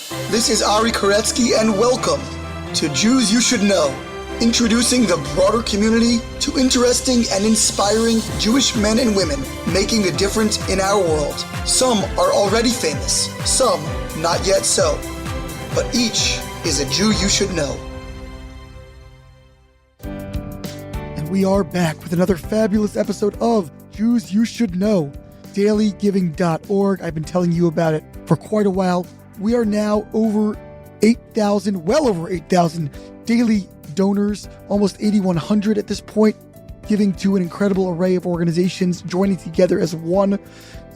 This is Ari Koretsky, and welcome to Jews You Should Know, introducing the broader community to interesting and inspiring Jewish men and women making a difference in our world. Some are already famous, some not yet so, but each is a Jew you should know. And we are back with another fabulous episode of Jews You Should Know, dailygiving.org. I've been telling you about it for quite a while. We are now over 8,000, well over 8,000 daily donors, almost 8,100 at this point, giving to an incredible array of organizations, joining together as one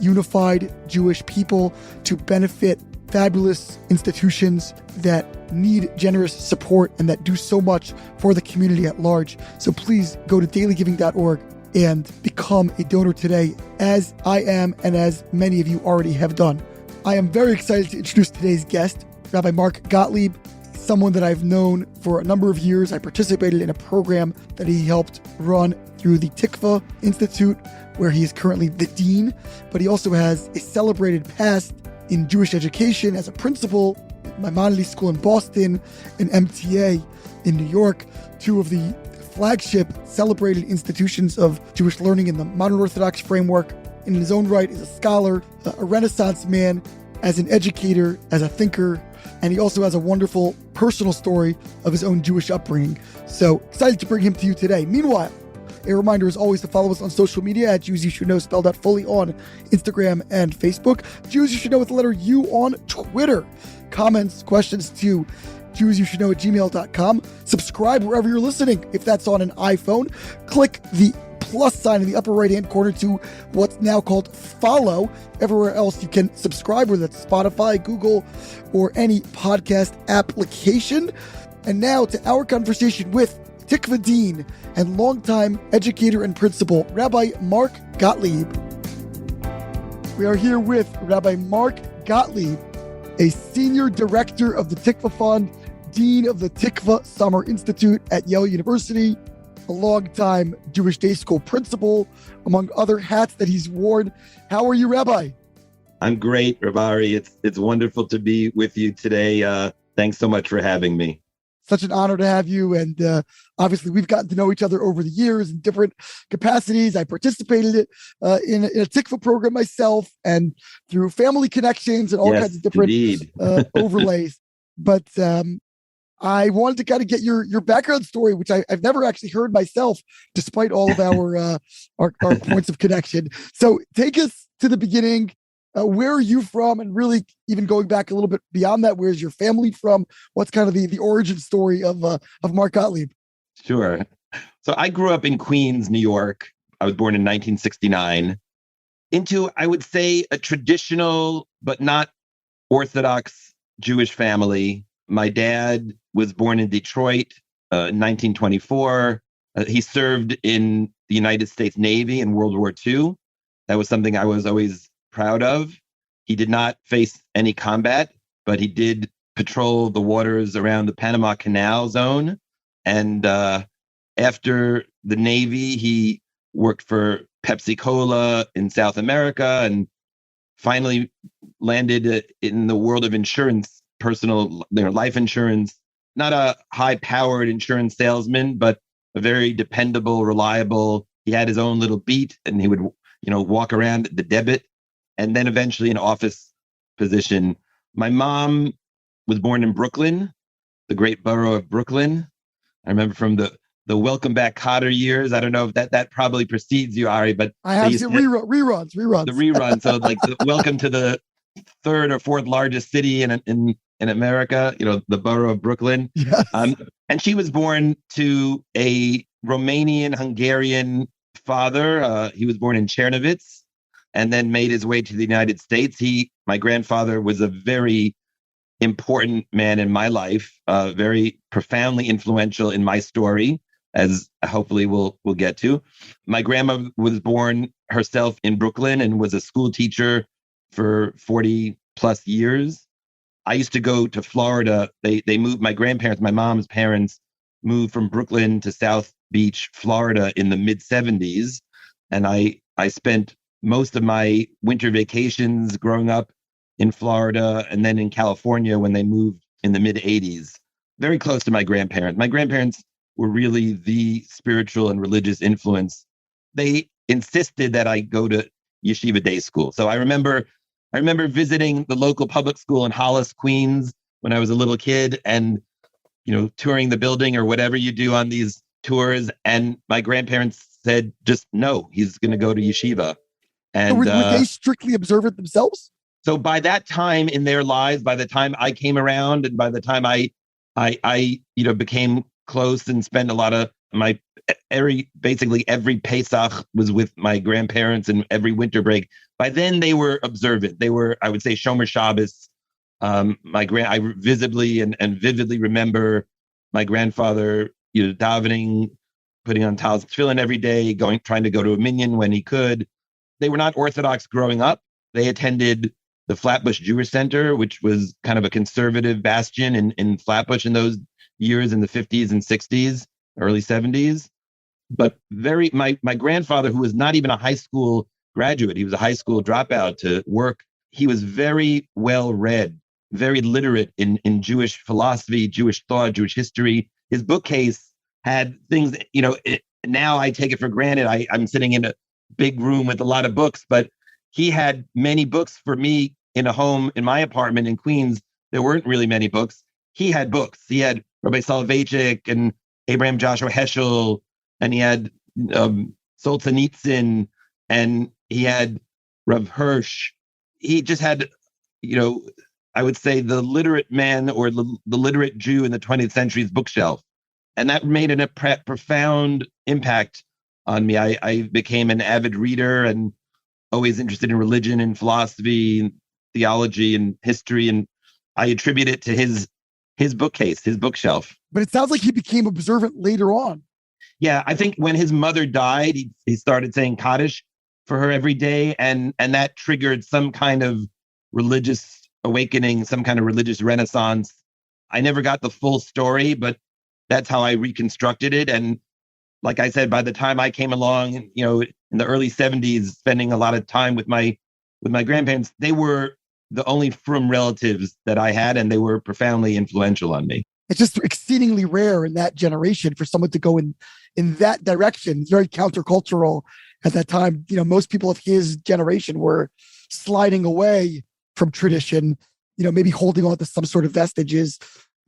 unified Jewish people to benefit fabulous institutions that need generous support and that do so much for the community at large. So please go to dailygiving.org and become a donor today, as I am and as many of you already have done. I am very excited to introduce today's guest, Rabbi Mark Gottlieb, someone that I've known for a number of years. I participated in a program that he helped run through the Tikvah Institute, where he is currently the dean, but he also has a celebrated past in Jewish education as a principal at Maimonides School in Boston and MTA in New York, two of the flagship celebrated institutions of Jewish learning in the Modern Orthodoxy framework. In his own right, is a scholar, a Renaissance man, as an educator, as a thinker, and he also has a wonderful personal story of his own Jewish upbringing. So excited to bring him to you today. Meanwhile, a reminder is always to follow us on social media at Jews You Should Know, spelled out fully, on Instagram and Facebook. Jews You Should Know with the letter U on Twitter. Comments, questions to JewsYouShouldKnow@gmail.com. Subscribe wherever you're listening. If that's on an iPhone, click the plus sign in the upper right-hand corner to what's now called follow. Everywhere else you can subscribe, whether that's Spotify, Google, or any podcast application. And now to our conversation with Tikvah Dean and longtime educator and principal, Rabbi Mark Gottlieb. We are here with Rabbi Mark Gottlieb, a senior director of the Tikvah Fund, dean of the Tikvah Summer Institute at Yale University, a longtime Jewish day school principal, among other hats that he's worn. How are you, Rabbi? I'm great, Rabbi. It's wonderful to be with you today. Thanks so much for having me. Such an honor to have you. And obviously, we've gotten to know each other over the years in different capacities. I participated in a Tikvah program myself, and through family connections and all kinds of different overlays. But I wanted to kind of get your background story, which I've never actually heard myself, despite all of our points of connection. So take us to the beginning. Where are you from? And really, even going back a little bit beyond that, where's your family from? What's kind of the origin story of Mark Gottlieb? Sure. So I grew up in Queens, New York. I was born in 1969 into, I would say, a traditional but not Orthodox Jewish family. My dad was born in Detroit in 1924. He served in the United States Navy in World War II. That was something I was always proud of. He did not face any combat, but he did patrol the waters around the Panama Canal zone. And after the Navy, he worked for Pepsi Cola in South America and finally landed in the world of insurance, personal life insurance. Not a high-powered insurance salesman, but a very dependable, reliable. He had his own little beat, and he would, walk around the debit, and then eventually an office position. My mom was born in Brooklyn, the great borough of Brooklyn. I remember from the Welcome Back Kotter years. I don't know if that probably precedes you, Ari, but I have seen reruns. The reruns. So like welcome to the third or fourth largest city in America, the borough of Brooklyn. Yes. And she was born to a Romanian Hungarian father. He was born in Czernowitz and then made his way to the United States. My grandfather was a very important man in my life, very profoundly influential in my story, as hopefully we'll get to. My grandma was born herself in Brooklyn and was a school teacher for 40 plus years. I used to go to Florida. They moved, my grandparents, my mom's parents moved from Brooklyn to South Beach, Florida in the mid 70s. And I spent most of my winter vacations growing up in Florida and then in California when they moved in the mid 80s, very close to my grandparents. My grandparents were really the spiritual and religious influence. They insisted that I go to yeshiva day school. So I remember visiting the local public school in Hollis, Queens when I was a little kid and, touring the building or whatever you do on these tours. And my grandparents said, just no, he's going to go to yeshiva. And were they strictly observant themselves? So by that time in their lives, by the time I came around and by the time I became close and spent a lot of basically every Pesach was with my grandparents and every winter break. By then they were observant. They were, I would say, Shomer Shabbos. I visibly and vividly remember my grandfather, davening, putting on talis tefillin every day, trying to go to a minyan when he could. They were not Orthodox growing up. They attended the Flatbush Jewish Center, which was kind of a conservative bastion in Flatbush in those years in the 50s and 60s, early 70s. But my grandfather, who was not even a high school graduate, he was a high school dropout to work. He was very well read, very literate in Jewish philosophy, Jewish thought, Jewish history. His bookcase had things, now I take it for granted. I'm sitting in a big room with a lot of books, but he had many books. For me in a home in my apartment in Queens, there weren't really many books. He had books. He had Rabbi Soloveitchik and Abraham Joshua Heschel, and he had Solzhenitsyn, and he had Rav Hirsch. He just had, I would say the literate man or the literate Jew in the 20th century's bookshelf. And that made a profound impact on me. I became an avid reader and always interested in religion and philosophy and theology and history. And I attribute it to his bookcase, his bookshelf. But it sounds like he became observant later on. Yeah, I think when his mother died, he started saying Kaddish for her every day. And that triggered some kind of religious awakening, some kind of religious renaissance. I never got the full story, but that's how I reconstructed it. And like I said, by the time I came along, in the early 70s, spending a lot of time with my grandparents, they were the only frum relatives that I had, and they were profoundly influential on me. It's just exceedingly rare in that generation for someone to go in that direction. It's very countercultural at that time. Most people of his generation were sliding away from tradition, maybe holding on to some sort of vestiges,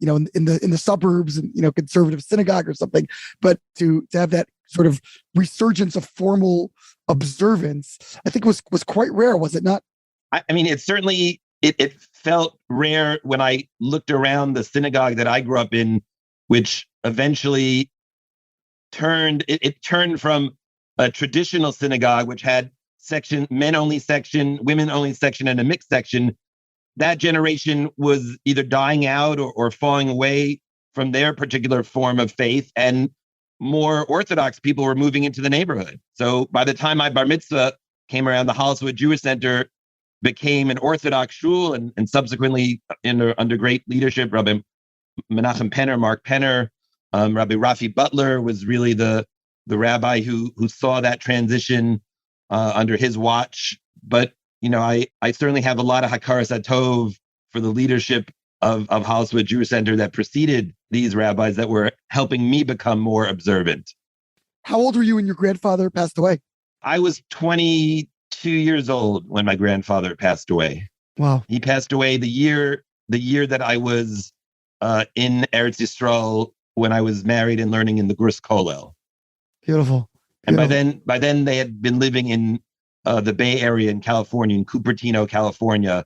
in the suburbs and, conservative synagogue or something. But to have that sort of resurgence of formal observance, I think was quite rare, was it not? I mean, it certainly, it felt rare when I looked around the synagogue that I grew up in, which eventually turned from a traditional synagogue, which had men only section, women only section, and a mixed section. That generation was either dying out or falling away from their particular form of faith, and more Orthodox people were moving into the neighborhood. So by the time my bar mitzvah came around, the Holliswood Jewish Center became an Orthodox shul, and subsequently under great leadership, Rabbi Menachem Penner, Mark Penner, Rabbi Rafi Butler was really the rabbi who saw that transition under his watch. But I certainly have a lot of hakaras hatov for the leadership of Holliswood Jewish Center that preceded these rabbis that were helping me become more observant. How old were you when your grandfather passed away? I was 22 years old when my grandfather passed away. Wow. He passed away the year that I was in Eretz Yisrael, when I was married and learning in the Grus Kollel. Beautiful. And by then they had been living in the Bay Area in California, in Cupertino, California,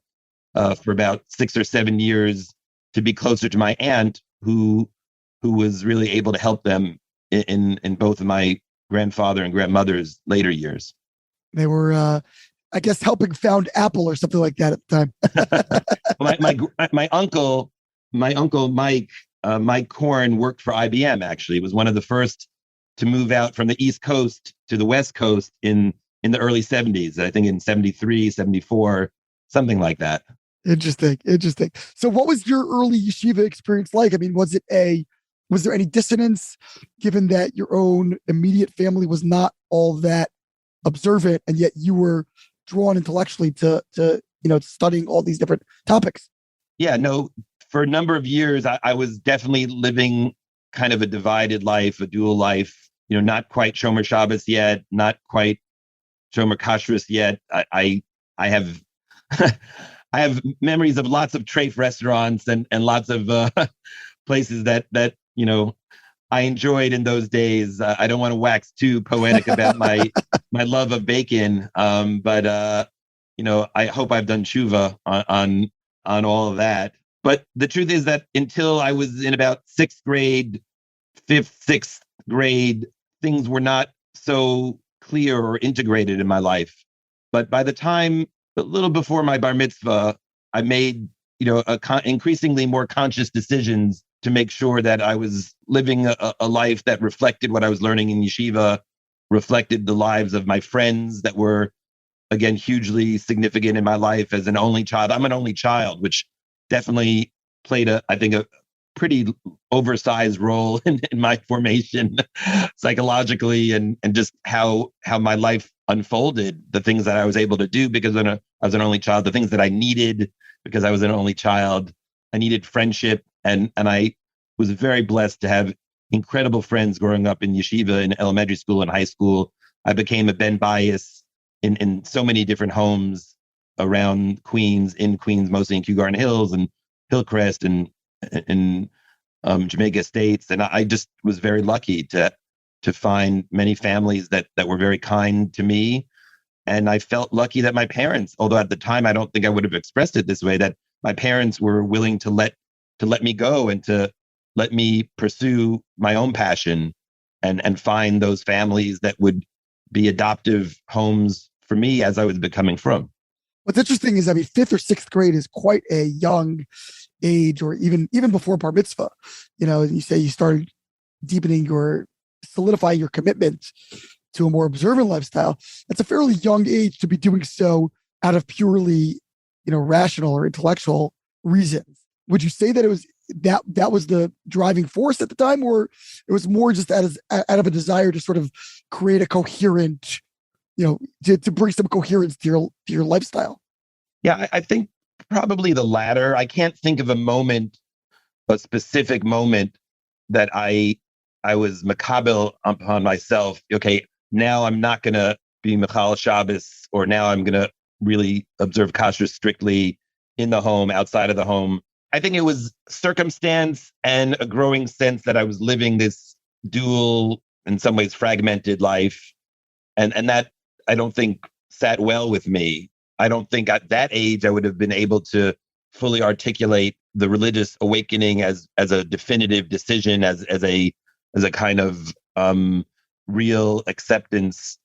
for about 6 or 7 years, to be closer to my aunt, who was really able to help them in both of my grandfather and grandmother's later years. They were, I guess, helping found Apple or something like that at the time. my uncle Mike Korn worked for IBM. Actually, he was one of the first to move out from the East Coast to the West Coast in the early 70s. I think in 73, 74, something like that. Interesting. So what was your early yeshiva experience like? I mean, was there any dissonance, given that your own immediate family was not all that observant, and yet you were drawn intellectually to studying all these different topics. Yeah, no, for a number of years, I was definitely living kind of a divided life, a dual life, not quite Shomer Shabbos yet, not quite Shomer Kashrus yet. I have I have memories of lots of treif restaurants and lots of places that I enjoyed in those days. I don't want to wax too poetic about my love of bacon, but I hope I've done tshuva on all of that. But the truth is that until I was in about sixth grade, sixth grade, things were not so clear or integrated in my life. But by the time, a little before my bar mitzvah, I made, increasingly more conscious decisions to make sure that I was living a life that reflected what I was learning in yeshiva, reflected the lives of my friends that were, again, hugely significant in my life as an only child. I'm an only child, which definitely played I think a pretty oversized role in my formation psychologically and just how my life unfolded, the things that I was able to do because I was an only child, the things that I needed because I was an only child. I needed friendship, and I was very blessed to have incredible friends growing up in yeshiva, in elementary school and high school. I became a ben bayis in so many different homes around Queens, mostly in Kew Garden Hills and Hillcrest and Jamaica Estates. And I just was very lucky to find many families that were very kind to me. And I felt lucky that my parents, although at the time I don't think I would have expressed it this way, that my parents were willing to let me go and to let me pursue my own passion and find those families that would be adoptive homes for me as I was becoming frum. What's interesting is, fifth or sixth grade is quite a young age, or even before bar mitzvah. You say you started solidifying your commitment to a more observant lifestyle. That's a fairly young age to be doing so out of purely, rational or intellectual reasons. Would you say that it was that was the driving force at the time, or it was more just out of a desire to sort of create a coherent, to bring some coherence to your lifestyle? Yeah, I think probably the latter. I can't think of a specific moment that I was makabel upon myself. Okay, now I'm not going to be Michal Shabbos, or now I'm going to really observe kashrus strictly in the home, outside of the home. I think it was circumstance and a growing sense that I was living this dual, in some ways fragmented life. And that I don't think sat well with me. I don't think at that age I would have been able to fully articulate the religious awakening as a definitive decision, as a kind of real acceptance,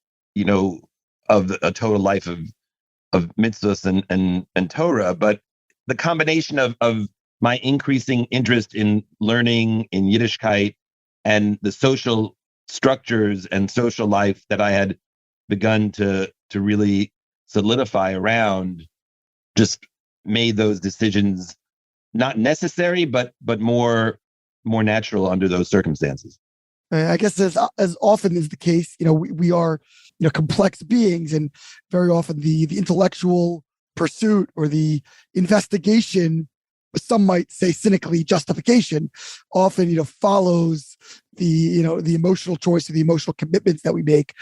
of a total life of mitzvahs and Torah. But the combination of my increasing interest in learning in Yiddishkeit and the social structures and social life that I had begun to really solidify around just made those decisions not necessary, but more natural under those circumstances. I guess as often is the case, we are, complex beings, and very often the intellectual pursuit or the investigation, some might say cynically justification, often, follows the emotional choice or the emotional commitments that we make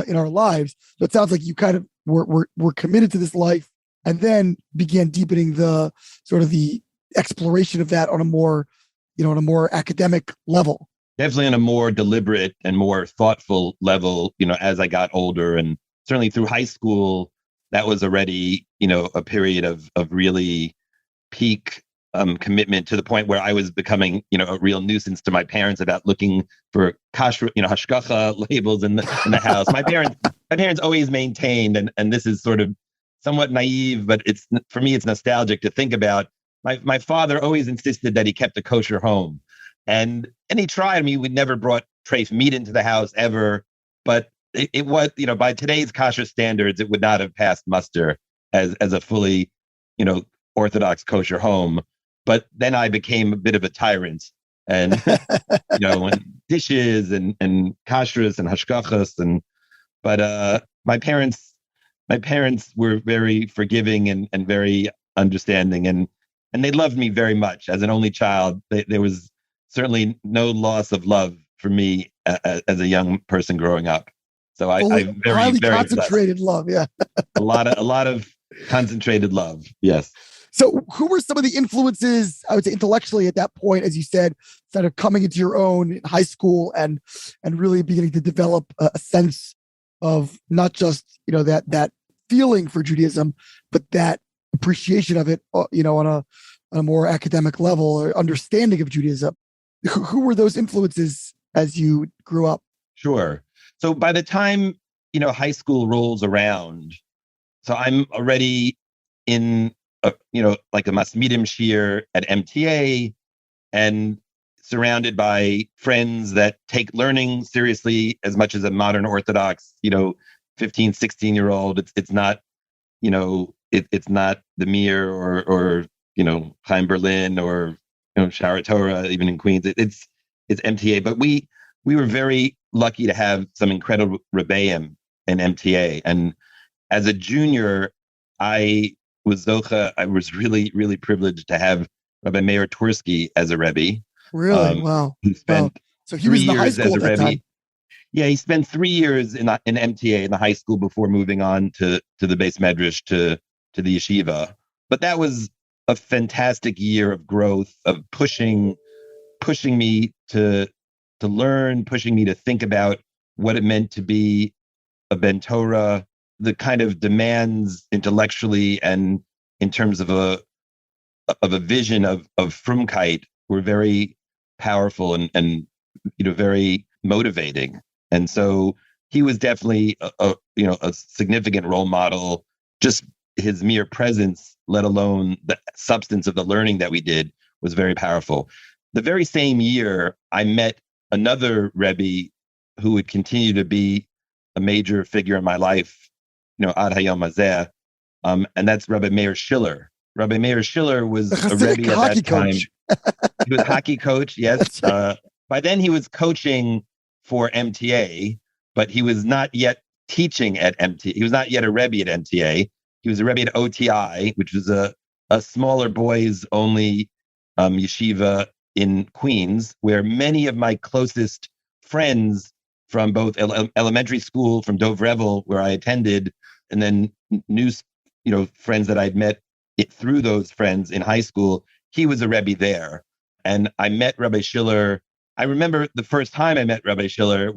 in our lives. So it sounds like you kind of were committed to this life and then began deepening the sort of the exploration of that on a more academic level. Definitely on a more deliberate and more thoughtful level, as I got older, and certainly through high school, that was already, a period of really peak commitment, to the point where I was becoming, a real nuisance to my parents about looking for kashrut, hashgacha labels in the house. My parents always maintained, and this is sort of somewhat naive, but for me, it's nostalgic to think about. My father always insisted that he kept a kosher home. And he tried. I mean, we never brought treif meat into the house ever, but it was, by today's kosher standards, it would not have passed muster as a fully, Orthodox kosher home. But then I became a bit of a tyrant, and and dishes and kashrus and hashgachas, but my parents my parents were very forgiving and very understanding, and they loved me very much. As an only child, there was certainly no loss of love for me as a young person growing up. So I very, highly very concentrated blessed. love. Yeah. A lot of concentrated love. Yes. So who were some of the influences, I would say intellectually at that point, as you said, kind of coming into your own in high school and really beginning to develop a sense of not just, that feeling for Judaism, but that appreciation of it, on a more academic level or understanding of Judaism? Who were those influences as you grew up? Sure. So by the time, high school rolls around, so I'm already in like a Masmidim shir at MTA and surrounded by friends that take learning seriously as much as a modern Orthodox, 15, 16-year-old. It's not, it's not the Mir or Chaim Berlin or, Shara Torah, even in Queens. It's MTA. But we were very lucky to have some incredible rebbeim in MTA. And as a junior, I was really, really privileged to have Rabbi Meir Twersky as a Rebbe. Really? Wow. Who spent So he was in the high school at that time. Yeah, he spent 3 years in MTA in the high school before moving on to the Beis Medrash, to the yeshiva. But that was a fantastic year of growth, of pushing me to learn, pushing me to think about what it meant to be a Ben Torah, the kind of demands intellectually and in terms of a vision of Frumkeit were very powerful and very motivating. And so he was definitely a significant role model. Just his mere presence, let alone the substance of the learning that we did, was very powerful. The very same year, I met another Rebbe who would continue to be a major figure in my life, ad hayom hazeh, and that's Rabbi Meir Schiller. Rabbi Meir Schiller was a Rebbe at that time. He was a hockey coach, yes. By then he was coaching for MTA, but he was not yet teaching at MTA. He was not yet a Rebbe at MTA. He was a Rebbe at OTI, which was a smaller boys only yeshiva in Queens, where many of my closest friends from both elementary school, from Dov Revel, where I attended, and then new, friends that I'd met through those friends in high school. He was a Rebbe there. And I met Rabbi Schiller. I remember the first time I met Rabbi Schiller,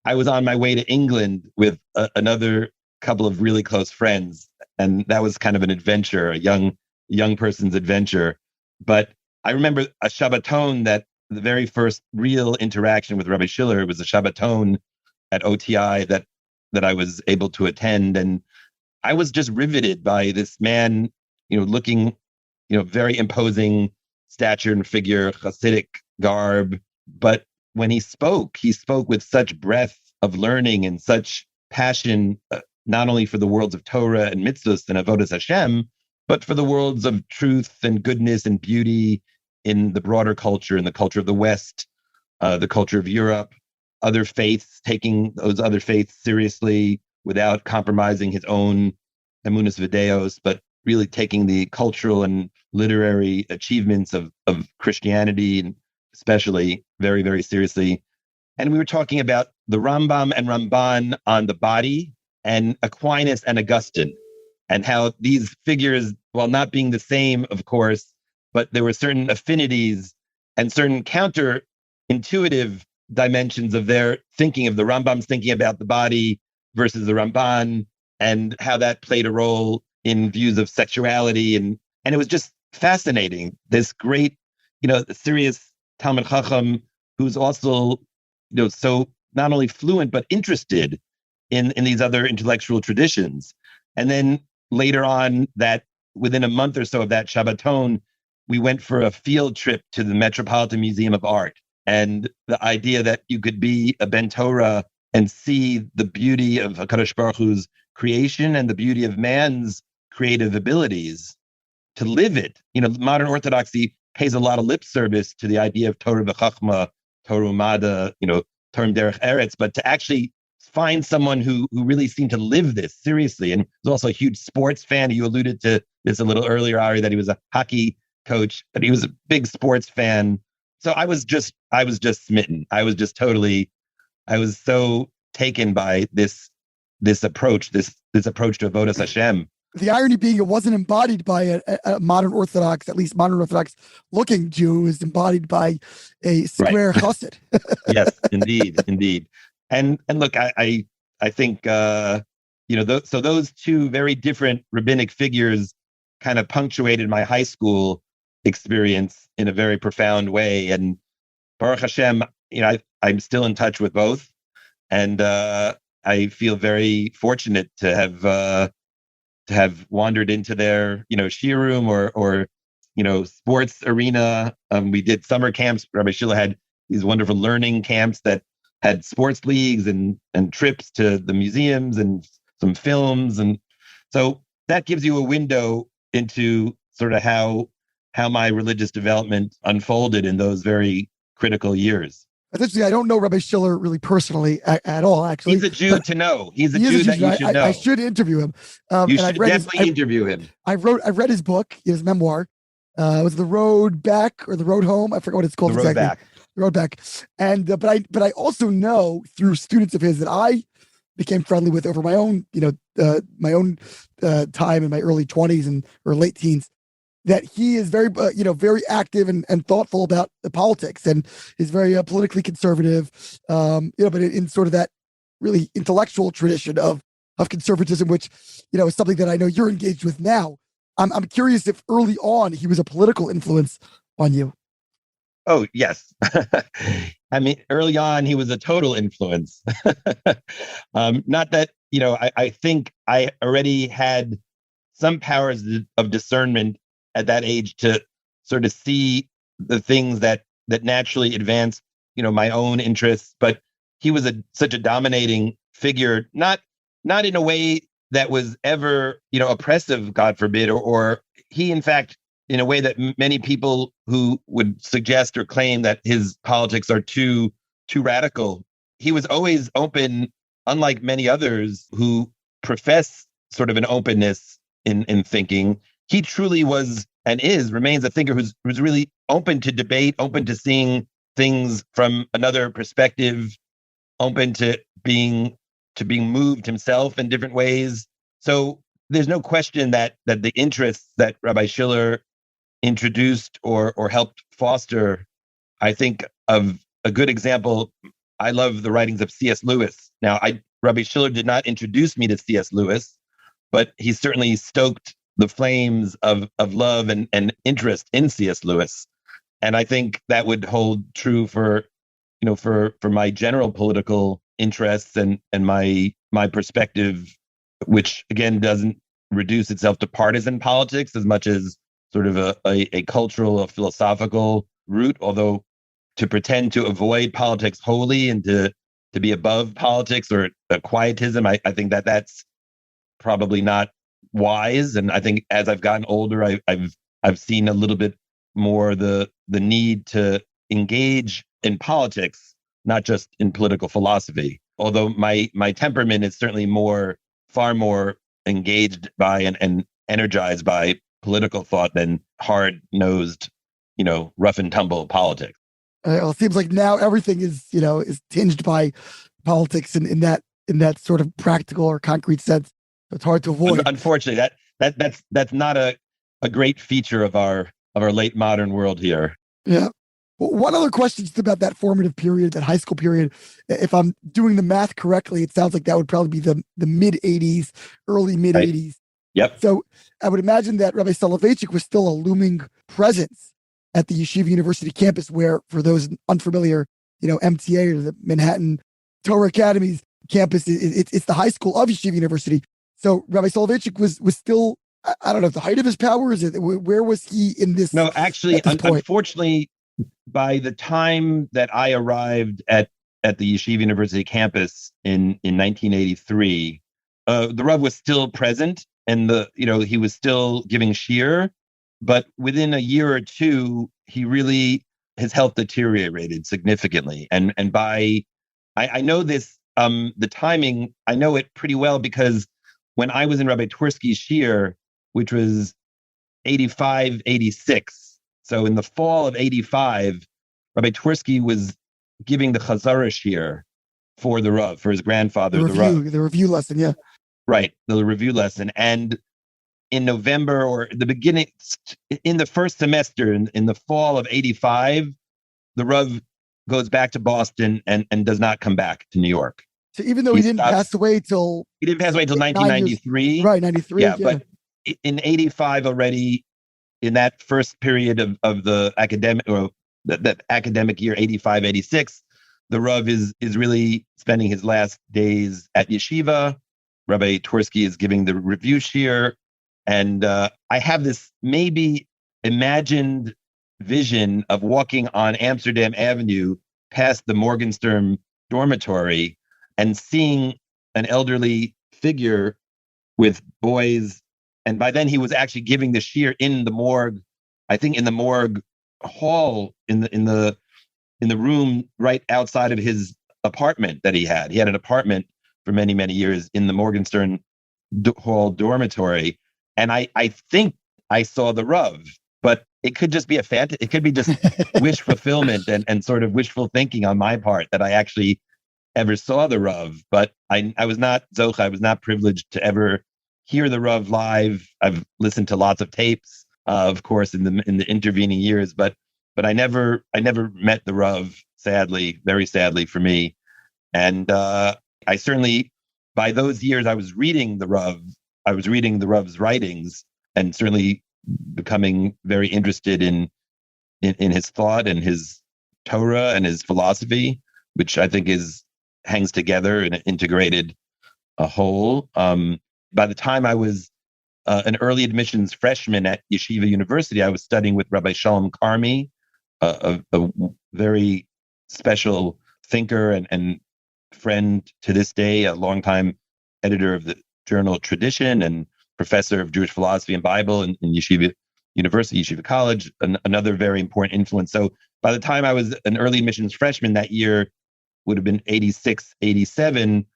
I was on my way to England with another couple of really close friends. And that was kind of an adventure, a young person's adventure. But I remember a Shabbaton, that the very first real interaction with Rabbi Schiller was a Shabbaton at OTI that I was able to attend. And I was just riveted by this man, looking, very imposing stature and figure, Hasidic garb. But when he spoke with such breadth of learning and such passion, not only for the worlds of Torah and mitzvahs and avodas Hashem, but for the worlds of truth and goodness and beauty in the broader culture, in the culture of the West, the culture of Europe, other faiths, taking those other faiths seriously without compromising his own emunas videos, but really taking the cultural and literary achievements of Christianity, especially, very, very seriously. And we were talking about the Rambam and Ramban on the body, and Aquinas and Augustine, and how these figures, while not being the same, of course, but there were certain affinities and certain counterintuitive dimensions of their thinking, of the Rambam's thinking about the body versus the Ramban, and how that played a role in views of sexuality. And it was just fascinating. This great, serious Talmid Chacham, who's also, so not only fluent, but interested in these other intellectual traditions. And then later on, that within a month or so of that Shabbaton, we went for a field trip to the Metropolitan Museum of Art. And the idea that you could be a Ben Torah and see the beauty of HaKadosh Baruch Hu's creation and the beauty of man's creative abilities, to live it. Modern Orthodoxy pays a lot of lip service to the idea of Torah v'chachma, Torah umada, Torah derech eretz, but to actually find someone who really seemed to live this seriously, and was also a huge sports fan. You alluded to this a little earlier, Ari, that he was a hockey coach, but he was a big sports fan. So I was just smitten. I was so taken by this approach, this approach to avodas Hashem. The irony being it wasn't embodied by a modern Orthodox, at least modern Orthodox looking Jew. It was embodied by a square chassid. Yes, indeed. And look, I think, so those two very different rabbinic figures kind of punctuated my high school experience in a very profound way. And Baruch Hashem, I'm still in touch with both. And I feel very fortunate to have wandered into their, shiur room or sports arena. We did summer camps. Rabbi Shiller had these wonderful learning camps that had sports leagues and trips to the museums and some films. And so that gives you a window into sort of how my religious development unfolded in those very critical years. Essentially, I don't know Rabbi Shiller really personally at all, actually. He's a Jew to know. He's a Jew that you should know. I should interview him. You should definitely interview him. I read his book, his memoir. It was The Road Back or The Road Home. I forgot what it's called exactly. The Road Back. And but I also know through students of his that I became friendly with over my own time in my early 20s or late teens, that he is very, very active and thoughtful about the politics and is very politically conservative, but in sort of that really intellectual tradition of conservatism, which, is something that I know you're engaged with now. I'm curious if early on he was a political influence on you. Oh, yes. I mean, early on, he was a total influence. Not that, I think I already had some powers of discernment at that age to sort of see the things that naturally advance, my own interests. But he was such a dominating figure, not in a way that was ever, oppressive, God forbid, or he, in fact, in a way that many people who would suggest or claim that his politics are too radical. He was always open, unlike many others who profess sort of an openness in thinking. He truly was and remains a thinker who's really open to debate, open to seeing things from another perspective, open to being moved himself in different ways. So there's no question that the interests that Rabbi Shiller introduced or helped foster, I think of a good example. I love the writings of C.S. Lewis. Now, Rabbi Shiller did not introduce me to C.S. Lewis, but he certainly stoked the flames of love and interest in C.S. Lewis. And I think that would hold true for my general political interests and my perspective, which again doesn't reduce itself to partisan politics as much as sort of a cultural or philosophical route, although to pretend to avoid politics wholly and to be above politics or a quietism, I think that's probably not wise. And I think as I've gotten older, I've seen a little bit more the need to engage in politics, not just in political philosophy. Although my temperament is certainly far more engaged by and energized by political thought than hard-nosed, rough and tumble politics. Well, it seems like now everything is tinged by politics in that sort of practical or concrete sense. It's hard to avoid. Unfortunately, that's not a great feature of our late modern world here. Yeah. Well, one other question just about that formative period, that high school period. If I'm doing the math correctly, it sounds like that would probably be the mid-'80s, early mid-'80s. Right. Yep. So I would imagine that Rabbi Soloveitchik was still a looming presence at the Yeshiva University campus, where, for those unfamiliar, MTA or the Manhattan Torah Academy's campus, it's the high school of Yeshiva University. So Rabbi Soloveitchik was still, I don't know, at the height of his powers. Where was he in this? No, actually, unfortunately, by the time that I arrived at the Yeshiva University campus in 1983, the Rav was still present, and he was still giving shiur, but within a year or two, his health deteriorated significantly. And I know this the timing, I know it pretty well because when I was in Rabbi Twersky's shiur, which was 85, 86, so in the fall of 85, Rabbi Twersky was giving the Chazara shiur for the Rav, for his grandfather, the Rav. The review lesson, yeah. Right, the review lesson. And in November or the beginning, in the first semester, in the fall of 85, the Rav goes back to Boston and does not come back to New York. So even though he didn't pass away till... He didn't pass away until 1993. Right, 93. Yeah, but in 85 already, in that first period of the academic, or that academic year, 85, 86, the Rav is really spending his last days at yeshiva. Rabbi Twersky is giving the review shiur. And I have this maybe imagined vision of walking on Amsterdam Avenue past the Morgenstern dormitory and seeing an elderly figure with boys. And by then he was actually giving the shiur in the morgue, I think in the morgue hall, in the room right outside of his apartment that he had. He had an apartment for many, many years in the Morgenstern hall dormitory. And I think I saw the Rav, but it could just be it could be just wish fulfillment and sort of wishful thinking on my part that I actually ever saw the Rav. But I was not Zocha, I was not privileged to ever hear the Rav live. I've listened to lots of tapes, of course, in the intervening years, but I never met the Rav, sadly, very sadly for me. And I certainly, by those years, I was reading the Rav. I was reading the Rav's writings and certainly becoming very interested in his thought and his Torah and his philosophy, which I think hangs together in an integrated whole. By the time I was an early admissions freshman at Yeshiva University, I was studying with Rabbi Shalom Karmi, a very special thinker and friend to this day, a longtime editor of the journal Tradition and professor of Jewish philosophy and Bible in Yeshiva University, Yeshiva College, another very important influence. So by the time I was an early admissions freshman, that year would have been 86, 87,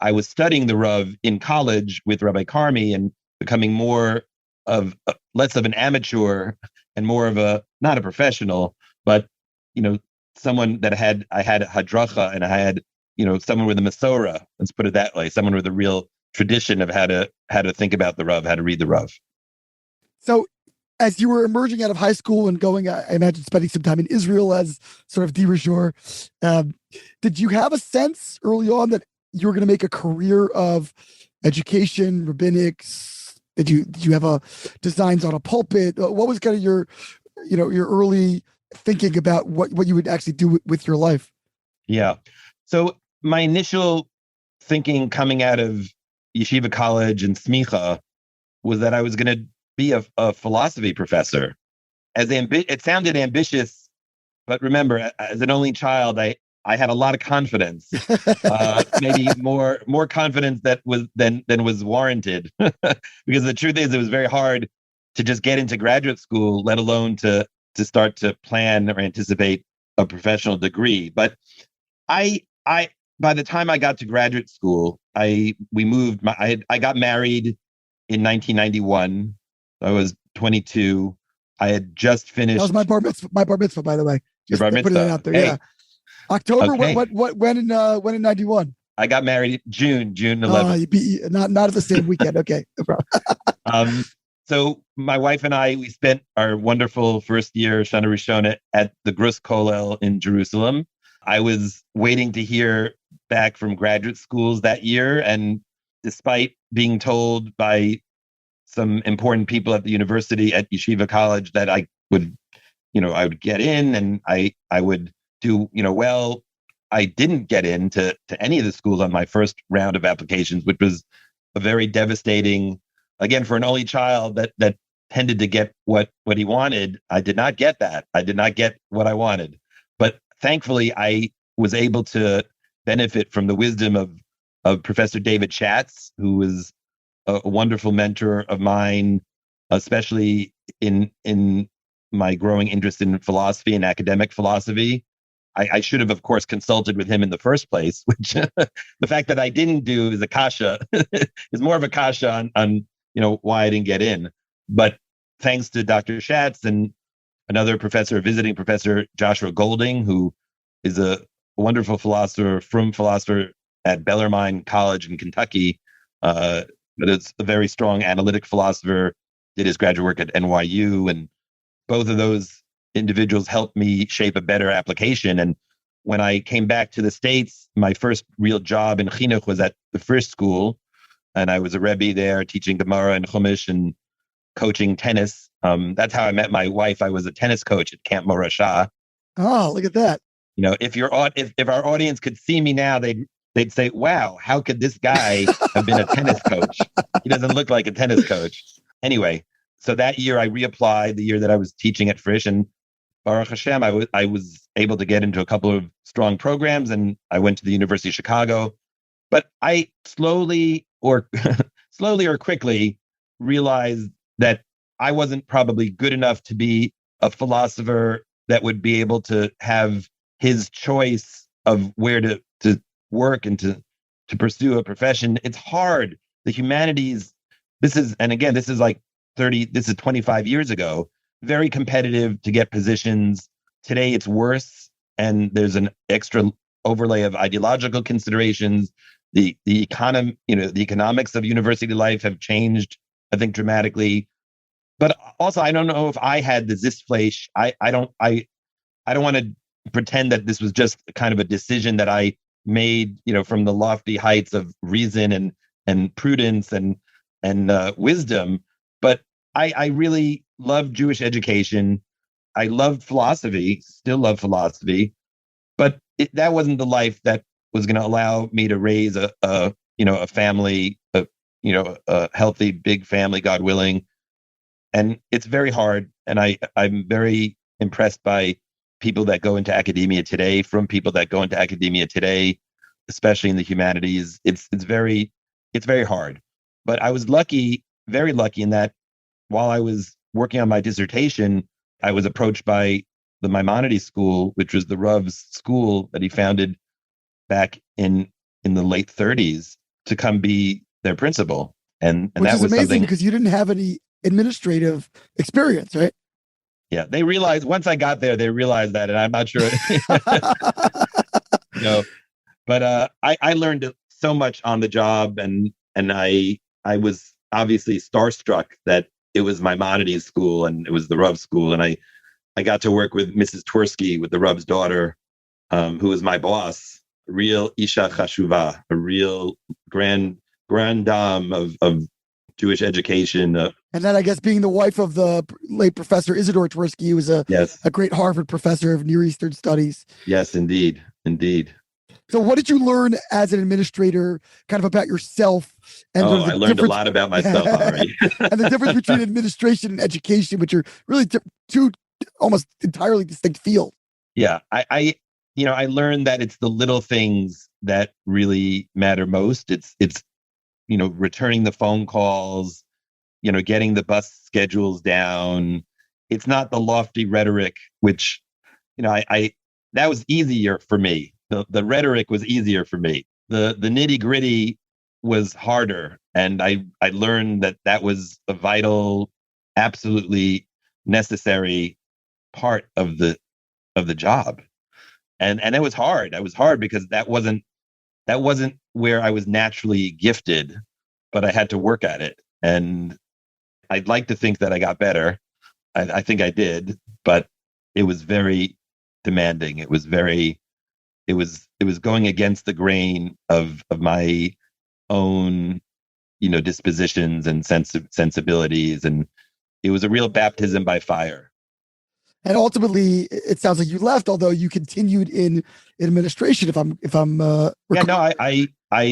I was studying the Rav in college with Rabbi Karmi and becoming less of an amateur and more of not a professional, but, someone that I had hadracha and I had, someone with a Masorah, let's put it that way, someone with a real tradition of how to think about the Rav, how to read the Rav. So as you were emerging out of high school and going, I imagine spending some time in Israel as sort of dirigeur, did you have a sense early on that you were going to make a career of education, rabbinics? Did you have designs on a pulpit? What was kind of your early thinking about what you would actually do with your life? Yeah. So my initial thinking coming out of Yeshiva College and Smicha was that I was going to be a philosophy professor. It sounded ambitious, but remember, as an only child, I had a lot of confidence, maybe more confidence than was warranted. Because the truth is, it was very hard to just get into graduate school, let alone to start to plan or anticipate a professional degree. But by the time I got to graduate school, I got married in 1991. I was 22. I had just finished. That was my bar mitzvah, by the way. Your bar mitzvah. Putting it out there, hey. yeah. October. Okay. When in 91? I got married June 11th. Not at the same weekend. Okay, no problem. So my wife and we spent our wonderful first year Shana Rishona at the Grus Kollel in Jerusalem. I was waiting to hear back from graduate schools that year, and despite being told by some important people at the university at Yeshiva College that I would get in and I would do well, I didn't get into any of the schools on my first round of applications, which was a very devastating. Again, for an only child that tended to get what he wanted, I did not get that. I did not get what I wanted. But thankfully, I was able to benefit from the wisdom of Professor David Schatz, who was a wonderful mentor of mine, especially in my growing interest in philosophy and academic philosophy. I should have, of course, consulted with him in the first place, which the fact that I didn't do is a kasha, is more of a kasha on why I didn't get in. But thanks to Dr. Schatz and another professor, visiting professor, Joshua Golding, who is a wonderful philosopher, frum philosopher at Bellarmine College in Kentucky, but it's a very strong analytic philosopher, did his graduate work at NYU, and both of those individuals helped me shape a better application. And when I came back to the States, my first real job in chinuch was at the Frisch School, and I was a Rebbe there teaching Gemara and Chumash and coaching tennis. That's how I met my wife. I was a tennis coach at Camp Morashah. Oh, look at that. If our audience could see me now, they'd say, wow, how could this guy have been a tennis coach? He doesn't look like a tennis coach. Anyway, so that year I reapplied, the year that I was teaching at Frisch, and Baruch Hashem, I was able to get into a couple of strong programs, and I went to the University of Chicago. But I slowly or quickly realized that I wasn't probably good enough to be a philosopher that would be able to have his choice of where to work and to pursue a profession. It's hard. The humanities, this is like 25 years ago, very competitive to get positions. Today it's worse, and there's an extra overlay of ideological considerations. The economics of university life have changed, I think, dramatically. But also, I don't know if I had the Zisfleisch. I don't want to pretend that this was just kind of a decision that I made, from the lofty heights of reason and prudence and wisdom. But I really loved Jewish education. I loved philosophy, still love philosophy, but that wasn't the life that was going to allow me to raise a family, a healthy, big family, God willing. And it's very hard. And I'm very impressed by people that go into academia today, especially in the humanities. It's very hard. But I was lucky, very lucky, in that while I was working on my dissertation, I was approached by the Maimonides School, which was the Rav's school that he founded back in the late 30s, to come be their principal. And which that is was amazing something, because you didn't have any administrative experience, right? Yeah, they realized once I got there, they realized that, and I'm not sure, But I learned so much on the job, and I was obviously starstruck that it was Maimonides School and it was the Rav School, and I got to work with Mrs. Twersky, with the Rav's daughter, who was my boss, a real Isha Chashuva, a real grand dame of Jewish education. And then I guess being the wife of the late Professor Isidore Twersky, who was a great Harvard professor of Near Eastern Studies. Yes, indeed. So what did you learn as an administrator kind of about yourself? And I learned a lot about myself, Ari. And the difference between administration and education, which are really two almost entirely distinct fields. Yeah, I learned that it's the little things that really matter most. It's returning the phone calls, getting the bus schedules down. It's not the lofty rhetoric, which, that was easier for me. The rhetoric was easier for me. The nitty gritty was harder. And I learned that was a vital, absolutely necessary part of the job. And it was hard. It was hard because that wasn't where I was naturally gifted, but I had to work at it. And I'd like to think that I got better. I think I did, but it was very demanding. It was going against the grain of my own, dispositions and sensibilities. And it was a real baptism by fire. And ultimately, it sounds like you left, although you continued in administration. I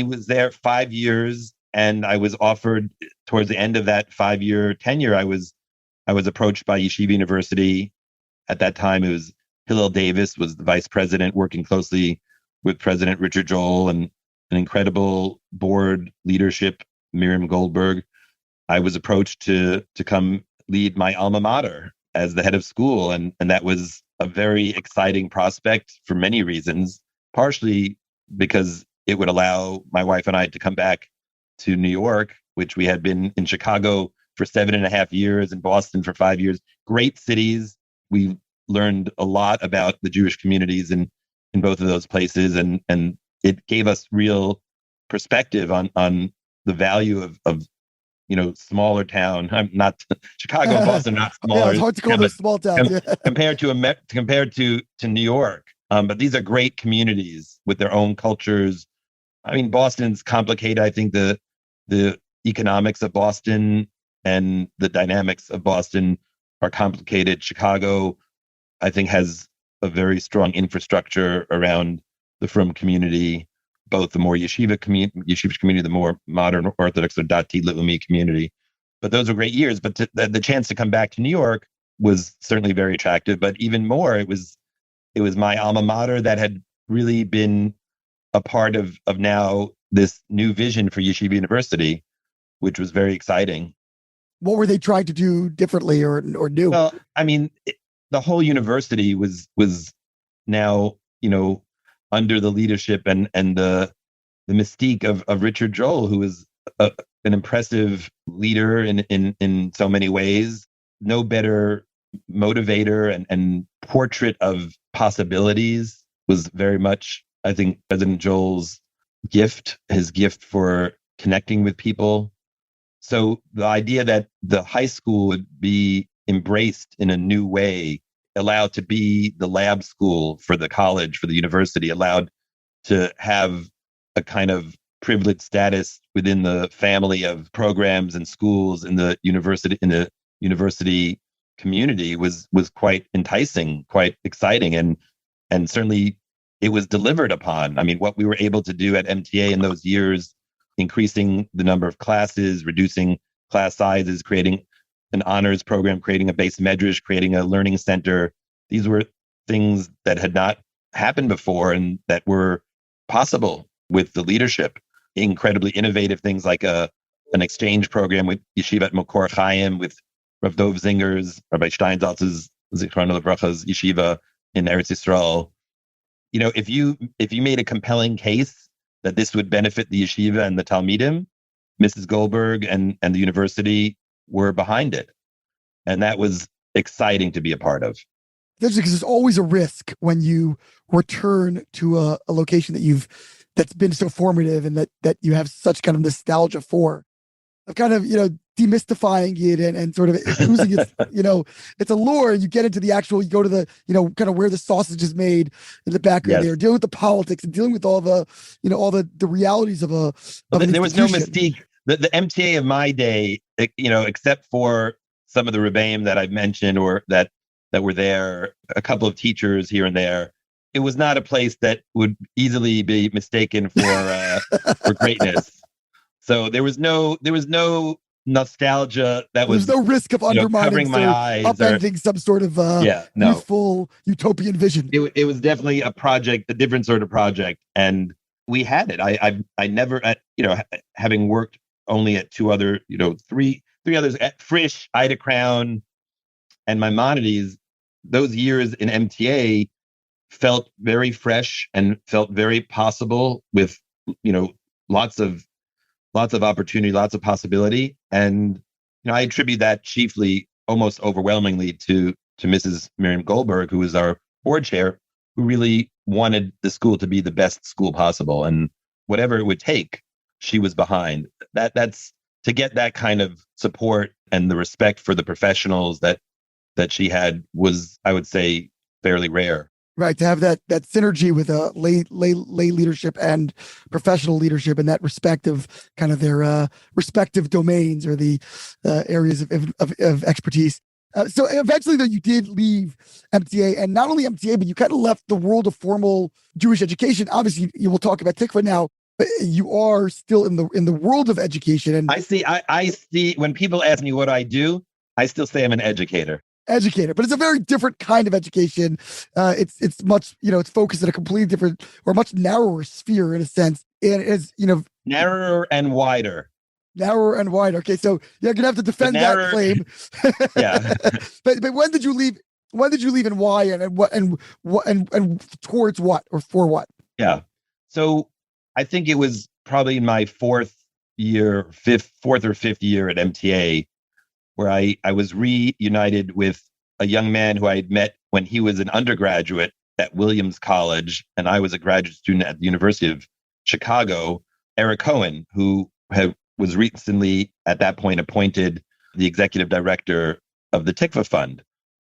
was there 5 years, and I was offered towards the end of that 5-year tenure. I was approached by Yeshiva University. At that time, it was Hillel Davis was the vice president, working closely with President Richard Joel and an incredible board leadership, Miriam Goldberg. I was approached to come lead my alma mater as the head of school. And that was a very exciting prospect for many reasons, partially because it would allow my wife and I to come back to New York, which we had been in Chicago for 7.5 years, in Boston for 5 years. Great cities. We learned a lot about the Jewish communities in both of those places. And it gave us real perspective on the value of smaller town. I'm not Chicago and Boston, not smaller. Yeah, it's hard to call those small towns. Compared to New York. But these are great communities with their own cultures. I mean, Boston's complicated. I think the economics of Boston and the dynamics of Boston are complicated. Chicago, I think, has a very strong infrastructure around the Frum community, both the more yeshiva community, the more modern Orthodox or Dati Leumi community. But those were great years. But the chance to come back to New York was certainly very attractive. But even more, it was my alma mater that had really been a part of now this new vision for Yeshiva University, which was very exciting. What were they trying to do differently or new? Well, I mean, the whole university was now, under the leadership and the mystique of Richard Joel, who is an impressive leader in so many ways. No better motivator and portrait of possibilities was very much, I think, President Joel's gift, his gift for connecting with people. So the idea that the high school would be embraced in a new way, allowed to be the lab school for the college, for the university, allowed to have a kind of privileged status within the family of programs and schools in the university community was quite enticing, quite exciting, and certainly it was delivered upon. I mean, what we were able to do at MTA in those years, increasing the number of classes, reducing class sizes, creating an honors program, creating a base medrash, creating a learning center. These were things that had not happened before and that were possible with the leadership. Incredibly innovative things like an exchange program with Yeshivat Mokor Chaim, with Rav Dov Zinger's, Rabbi Steinsaltz's, Zichrono Livracha's yeshiva in Eretz Yisrael. If you made a compelling case that this would benefit the yeshiva and the Talmidim, Mrs. Goldberg and the university were behind it. And that was exciting to be a part of. Because there's always a risk when you return to a location that's been so formative and that you have such kind of nostalgia for, of kind of, demystifying it and sort of losing its, its allure. You get into the actual, you go to the, kind of where the sausage is made in the background. Yes. There, dealing with the politics and dealing with all the, all the realities of a. There was no mystique. The MTA of my day, except for some of the rebbeim that I've mentioned or that were there, a couple of teachers here and there, it was not a place that would easily be mistaken for greatness. So there was no nostalgia that was. There's no risk of undermining covering my eyes, upending some sort of youthful utopian vision. It was definitely a project, a different sort of project, and we had it. I never, having worked only at three others at Frisch, Ida Crown, and Maimonides, those years in MTA felt very fresh and felt very possible with, lots of opportunity, lots of possibility. And, I attribute that chiefly, almost overwhelmingly to Mrs. Miriam Goldberg, who was our board chair, who really wanted the school to be the best school possible. And whatever it would take, she was behind. That's to get that kind of support and the respect for the professionals that she had was, I would say, fairly rare. Right, to have that synergy with lay leadership and professional leadership and that respective kind of their respective domains or the areas of expertise. So eventually, though, you did leave MTA, and not only MTA, but you kind of left the world of formal Jewish education. Obviously, you will talk about Tikvah now, but you are still in the world of education. And I see when people ask me what I do, I still say I'm an educator, but it's a very different kind of education. It's much, it's focused in a completely different or much narrower sphere in a sense. And it's, narrower and wider. Narrower and wider. Okay, so you're gonna have to defend that claim. Yeah. But when did you leave? When did you leave, and why? And what? And towards what, or for what? Yeah. So I think it was probably my fourth or fifth year at MTA, where I was reunited with a young man who I had met when he was an undergraduate at Williams College, and I was a graduate student at the University of Chicago, Eric Cohen, who was recently at that point appointed the executive director of the Tikvah Fund.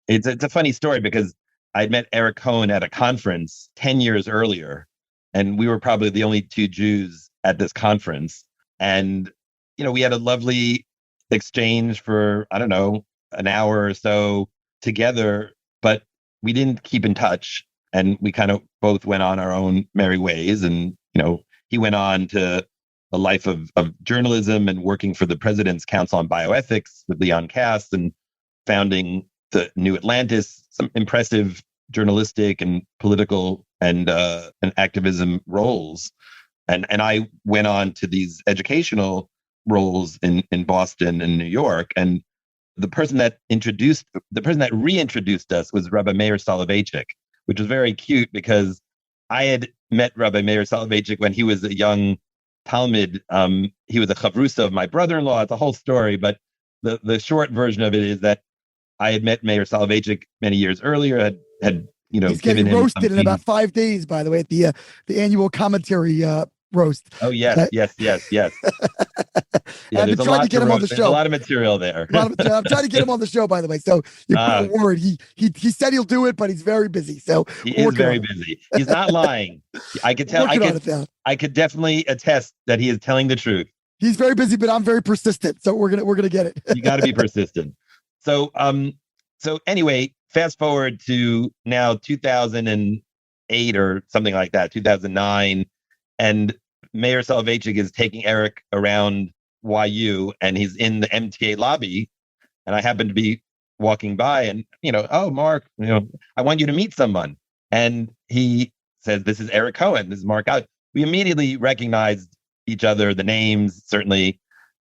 It's a funny story because I met Eric Cohen at a conference 10 years earlier, and we were probably the only two Jews at this conference. And, we had a lovely exchange for, I don't know, an hour or so together, but we didn't keep in touch. And we kind of both went on our own merry ways. And, he went on to a life of journalism and working for the President's Council on Bioethics with Leon Kass and founding the New Atlantis, some impressive journalistic and political and activism roles. And I went on to these educational roles in Boston and New York. And the person that reintroduced us was Rabbi Meir Soloveitchik, which was very cute because I had met Rabbi Meir Soloveitchik when he was a young Talmud. He was a chavrusa of my brother-in-law. It's a whole story, but the short version of it is that I had met Meir Soloveitchik many years earlier. Had he's getting roasted in about 5 days, by the way, at the annual commentary roast. Oh yes. Yeah, I've been trying to get him on the show. There's a lot of material there. I'm trying to get him on the show, by the way. So you're worried. He said he'll do it, but he's very busy. So he is very busy. He's not lying. I could tell. I could definitely attest that he is telling the truth. He's very busy, but I'm very persistent. So we're gonna get it. You got to be persistent. So anyway, fast forward to now 2008 or something like that, 2009, and Meir Soloveitchik is taking Eric around YU, and he's in the MTA lobby, and I happen to be walking by, and oh, Mark, I want you to meet someone, and he says, "This is Eric Cohen. This is Mark Gottlieb." We immediately recognized each other, the names certainly,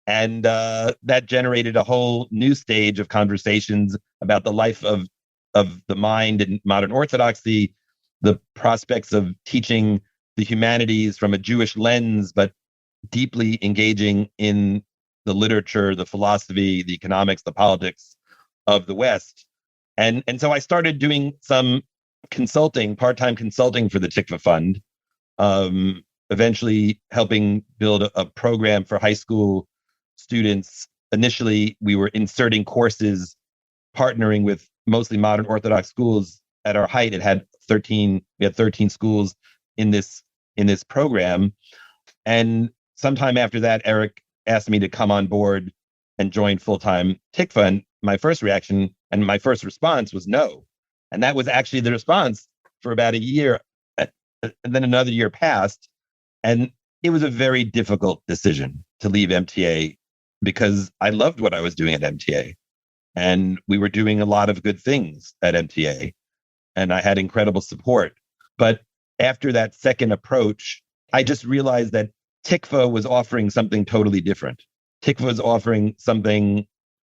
and that generated a whole new stage of conversations about the life of the mind in modern Orthodoxy, the prospects of teaching the humanities from a Jewish lens, but deeply engaging in the literature, the philosophy, the economics, the politics of the West. And so I started doing some consulting, part-time consulting for the Tikvah Fund, eventually helping build a program for high school students. Initially, we were inserting courses, partnering with mostly modern Orthodox schools. At our height, we had 13 schools in this program. And sometime after that, Eric asked me to come on board and join full-time Tikvah. And my first reaction and my first response was no. And that was actually the response for about a year. And then another year passed. And it was a very difficult decision to leave MTA because I loved what I was doing at MTA. And we were doing a lot of good things at MTA. And I had incredible support. But after that second approach, I just realized that Tikvah was offering something totally different. Tikvah was offering something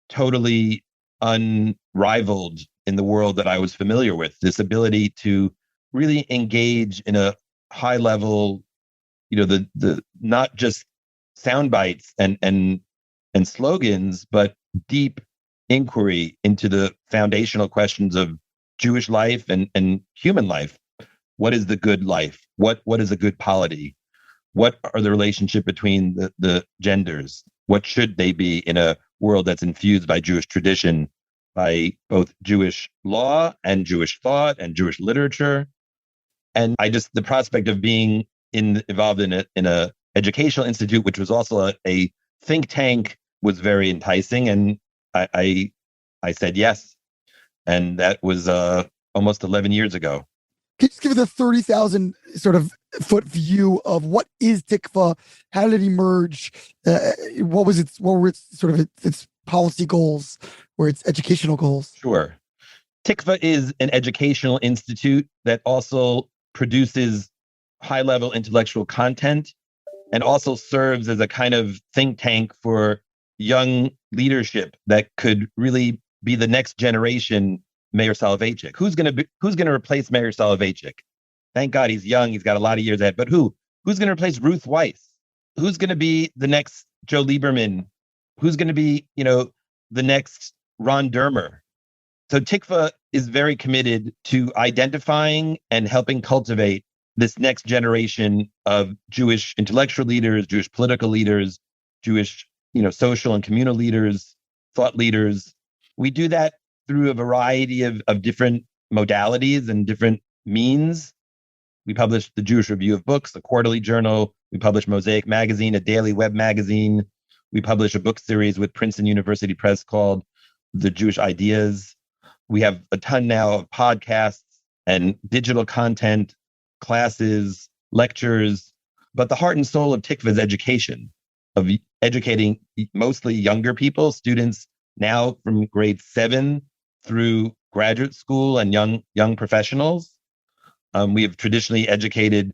totally unrivaled in the world that I was familiar with. This ability to really engage in a high level, the not just sound bites and slogans, but deep inquiry into the foundational questions of Jewish life and human life. What is the good life? What is a good polity? What are the relationship between the genders? What should they be in a world that's infused by Jewish tradition, by both Jewish law and Jewish thought and Jewish literature? And the prospect of being involved in a educational institute, which was also a think tank, was very enticing. And I said yes. And that was almost 11 years ago. Can you just give us a 30,000 sort of foot view of what is Tikvah? How did it emerge? What were its policy goals or its educational goals? Sure. Tikvah is an educational institute that also produces high-level intellectual content and also serves as a kind of think tank for young leadership that could really be the next generation Meir Soloveichik. Who's going to replace Meir Soloveichik? Thank God he's young. He's got a lot of years ahead. But who? Who's going to replace Ruth Weiss? Who's going to be the next Joe Lieberman? Who's going to be, the next Ron Dermer? So Tikvah is very committed to identifying and helping cultivate this next generation of Jewish intellectual leaders, Jewish political leaders, Jewish, social and communal leaders, thought leaders. We do that through a variety of different modalities and different means. We publish the Jewish Review of Books, a quarterly journal. We publish Mosaic Magazine, a daily web magazine. We publish a book series with Princeton University Press called The Jewish Ideas. We have a ton now of podcasts and digital content, classes, lectures. But the heart and soul of Tikvah is education, of educating mostly younger people, students now from grade 7 through graduate school and young professionals. We have traditionally educated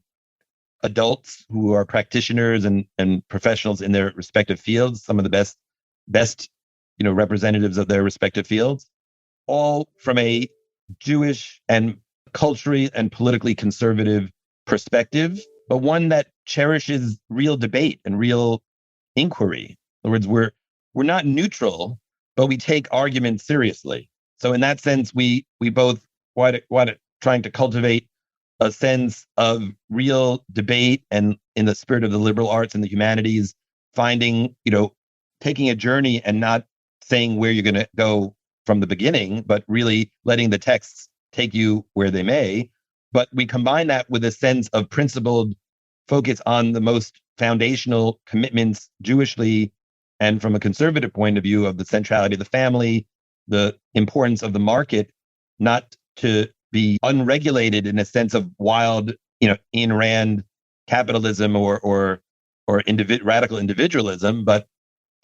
adults who are practitioners and professionals in their respective fields, some of the best representatives of their respective fields, all from a Jewish and culturally and politically conservative perspective, but one that cherishes real debate and real inquiry. In other words, we're not neutral, but we take arguments seriously. So in that sense, we both want trying to cultivate a sense of real debate, and in the spirit of the liberal arts and the humanities, finding, taking a journey and not saying where you're going to go from the beginning, but really letting the texts take you where they may. But we combine that with a sense of principled focus on the most foundational commitments Jewishly, and from a conservative point of view, of the centrality of the family, the importance of the market, not to be unregulated in a sense of wild, Ayn Rand capitalism or radical individualism, but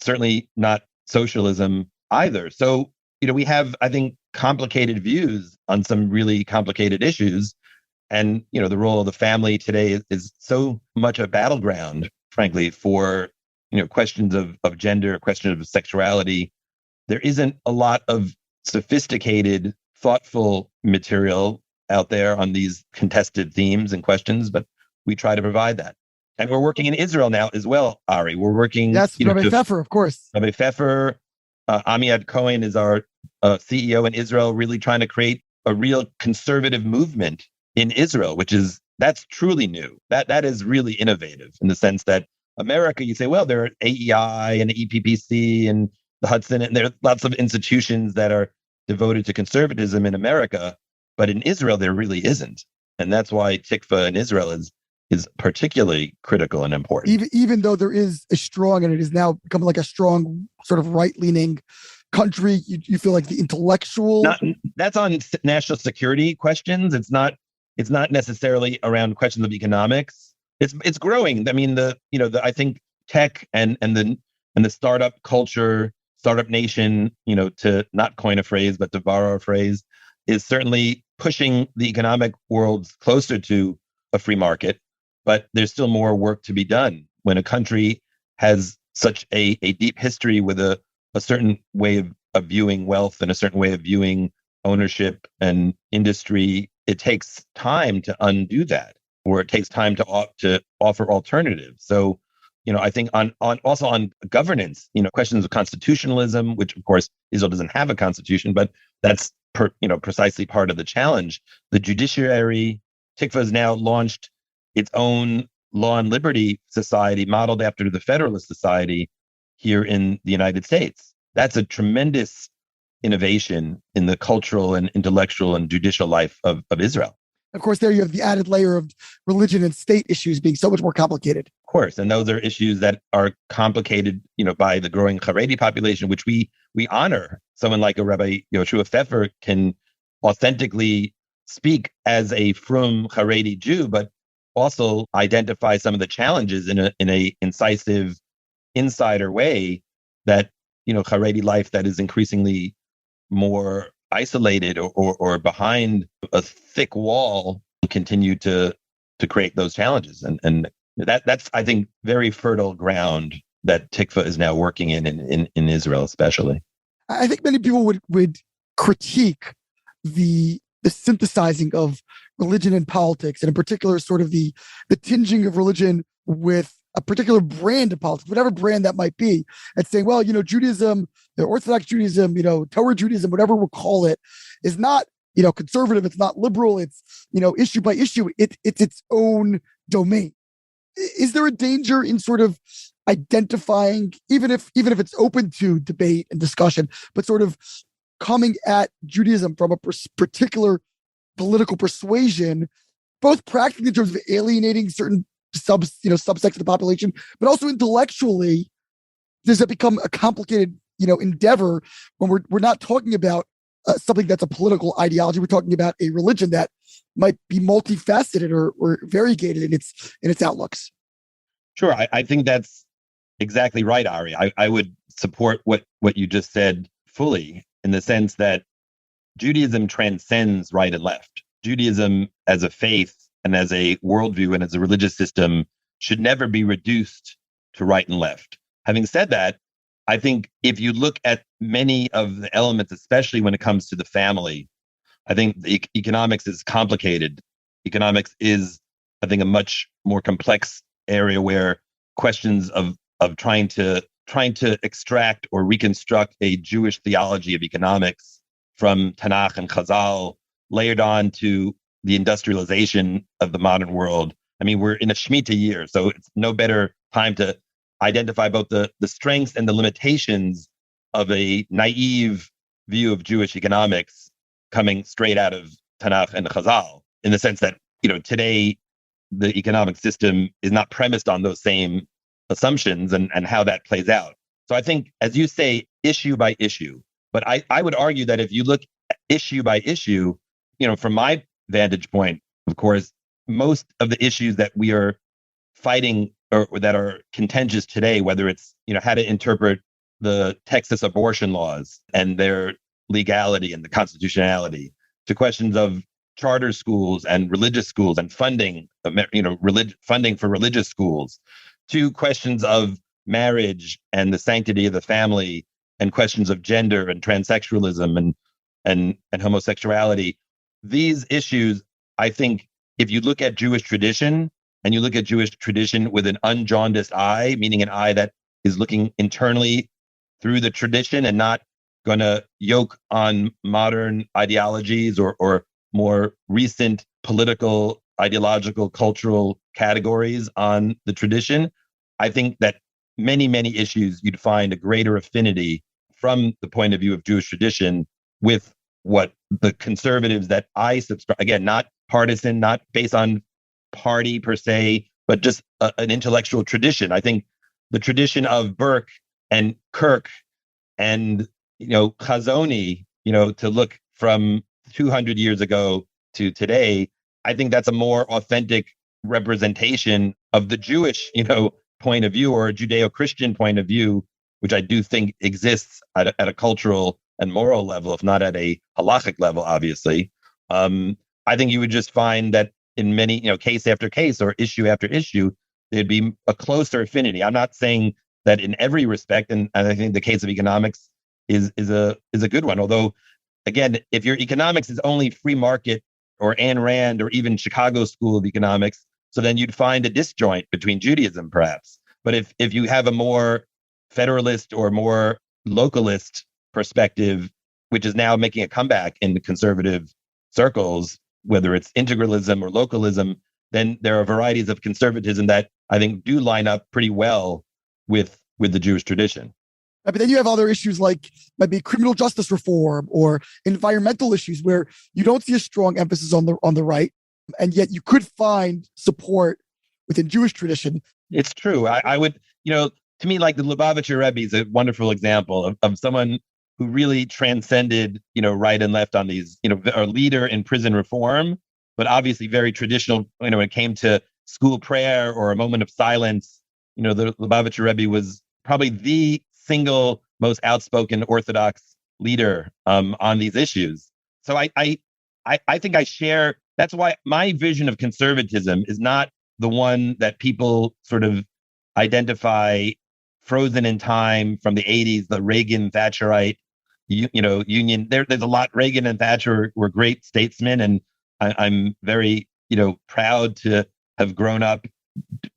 certainly not socialism either. So, we have, I think, complicated views on some really complicated issues. And, the role of the family today is so much a battleground, frankly, for, questions of gender, questions of sexuality. There isn't a lot of sophisticated, thoughtful material out there on these contested themes and questions, but we try to provide that. And we're working in Israel now as well, Ari. We're working... Yes, Rabbi Pfeffer, of course. Rabbi Pfeffer, Amiad Cohen is our CEO in Israel, really trying to create a real conservative movement in Israel, that's truly new. That is really innovative in the sense that America, you say, well, there are AEI and the EPPC and the Hudson, and there are lots of institutions that are devoted to conservatism in America, but in Israel, there really isn't. And that's why Tikvah in Israel is particularly critical and important. Even though there is a strong, and it is now become like a strong sort of right-leaning country, you feel like the intellectual... That's on national security questions. It's not necessarily around questions of economics. It's growing. I mean, I think tech and the startup culture, startup nation, to not coin a phrase, but to borrow a phrase, is certainly pushing the economic world closer to a free market. But there's still more work to be done. When a country has such a deep history with a certain way of viewing wealth and a certain way of viewing ownership and industry, it takes time to undo that, or it takes time to offer alternatives. So, I think also on governance, questions of constitutionalism, which of course Israel doesn't have a constitution, but that's precisely part of the challenge. The judiciary, Tikvah has now launched its own Law and Liberty Society modeled after the Federalist Society here in the United States. That's a tremendous innovation in the cultural and intellectual and judicial life of Israel. Of course, there you have the added layer of religion and state issues being so much more complicated. Of course, and those are issues that are complicated, by the growing Haredi population, which we honor. Someone like a Rabbi Yoshua Pfeffer can authentically speak as a frum Haredi Jew, but also identify some of the challenges in a incisive, insider way that Haredi life that is increasingly more isolated or behind a thick wall continue to create those challenges and That's, I think, very fertile ground that Tikvah is now working in Israel, especially. I think many people would critique the synthesizing of religion and politics, and in particular, sort of the tinging of religion with a particular brand of politics, whatever brand that might be, and saying, well, Judaism, Orthodox Judaism, Torah Judaism, whatever we'll call it, is not, conservative. It's not liberal. It's, issue by issue. It's its own domain. Is there a danger in sort of identifying, even if it's open to debate and discussion, but sort of coming at Judaism from a particular political persuasion, both practically in terms of alienating certain subsects of the population, but also intellectually, does it become a complicated, endeavor when we're not talking about something that's a political ideology? We're talking about a religion that might be multifaceted or variegated in its outlooks. Sure, I think that's exactly right, Ari. I would support what you just said fully, in the sense that Judaism transcends right and left. Judaism as a faith and as a worldview and as a religious system should never be reduced to right and left. Having said that, I think if you look at many of the elements, especially when it comes to the family, I think the economics is complicated. Economics is, I think, a much more complex area where questions of trying to extract or reconstruct a Jewish theology of economics from Tanakh and Chazal, layered on to the industrialization of the modern world. I mean, we're in a Shemitah year, so it's no better time to identify both the strengths and the limitations of a naive view of Jewish economics coming straight out of Tanakh and Chazal, in the sense that, today the economic system is not premised on those same assumptions and how that plays out. So I think, as you say, issue by issue. But I would argue that if you look at issue by issue, from my vantage point, of course, most of the issues that we are fighting or that are contentious today, whether it's, how to interpret the Texas abortion laws and their legality and the constitutionality, to questions of charter schools and religious schools and funding, funding for religious schools, to questions of marriage and the sanctity of the family, and questions of gender and transsexualism and homosexuality. These issues, I think, if you look at Jewish tradition, and you look at Jewish tradition with an unjaundiced eye, meaning an eye that is looking internally through the tradition and not going to yoke on modern ideologies or more recent political, ideological, cultural categories on the tradition, I think that many, many issues you'd find a greater affinity from the point of view of Jewish tradition with what the conservatives that I subscribe, again, not partisan, not based on party per se, but just an intellectual tradition. I think the tradition of Burke and Kirk and, Chazoni, to look from 200 years ago to today, I think that's a more authentic representation of the Jewish, point of view, or a Judeo-Christian point of view, which I do think exists at a cultural and moral level, if not at a halachic level, obviously. I think you would just find that in many, case after case or issue after issue, there'd be a closer affinity. I'm not saying that in every respect, and I think the case of economics is a good one. Although, again, if your economics is only free market or Ayn Rand or even Chicago School of Economics, so then you'd find a disjoint between Judaism, perhaps. But if you have a more federalist or more localist perspective, which is now making a comeback in the conservative circles, whether it's integralism or localism, then there are varieties of conservatism that I think do line up pretty well with the Jewish tradition. But then you have other issues like maybe criminal justice reform or environmental issues where you don't see a strong emphasis on the right, and yet you could find support within Jewish tradition. It's true. I would, to me, like the Lubavitcher Rebbe is a wonderful example of someone who really transcended, right and left on these, a leader in prison reform, but obviously very traditional, when it came to school prayer or a moment of silence. The Lubavitcher Rebbe was probably the single most outspoken Orthodox leader on these issues. So I think I share, that's why my vision of conservatism is not the one that people sort of identify frozen in time from the 80s, the Reagan Thatcherite, union. There's a lot. Reagan and Thatcher were great statesmen, and I'm very, proud to have grown up